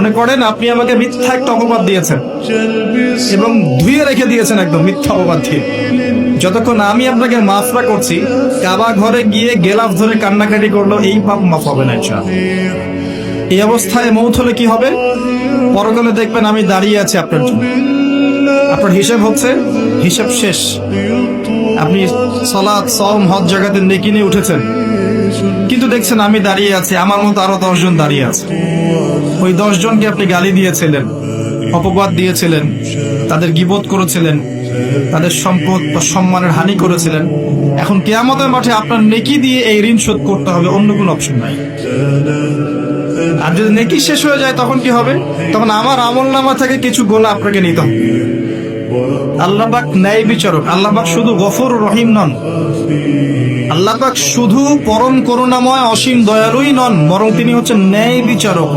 মনে করেন আপনি আমাকে মিথ্যা একটা অপবাদ দিয়েছেন এবং ধুয়ে রেখে দিয়েছেন একদম মিথ্যা অপবাদ দিয়ে। যতক্ষণ আমি আপনাকে মাফ না করছি, কাবা ঘরে গিয়ে গেলাফ ধরে কান্নাকাটি করলো, এই পাপ মাফ হবে না ইনশাআল্লাহ। এই অবস্থায় মৌত হলে কি হবে? পরকালে দেখবেন আমি দাঁড়িয়ে আছি আপনার জন্য, আপনার হিসাব হচ্ছে, হিসাব শেষ। আপনি সালাত, সওম, হজ জাকাতের নেকি নিয়ে উঠেছেন, কিন্তু দেখছেন আমি দাঁড়িয়ে আছি, আমার মতো আরো 10 জন দাঁড়িয়ে আছে। ওই 10 জনকে আপনি গালি দিয়েছিলেন, অপবাদ দিয়েছিলেন, তাদের গীবত করেছিলেন, তাদের সম্পদ বা সম্মানের হানি করেছিলেন। এখন কিয়ামতের মাঠে আপনার নেকি দিয়ে এই ঋণ শোধ করতে হবে, অন্য কোনো অপশন নাই। আর যদি নেকি শেষ হয়ে যায় তখন কি হবে? তখন আমার আমলনামা থেকে কিছু গোনা আপনাকে নিতে হবে। আল্লাহ পাক ন্যায় বিচারক। আল্লাহ পাক শুধু গফুর রহিম নন, আল্লাহ পাক শুধু পরম করুণাময় অসীম দয়ালুই নন, বরং তিনি হচ্ছেন ন্যায় বিচারক।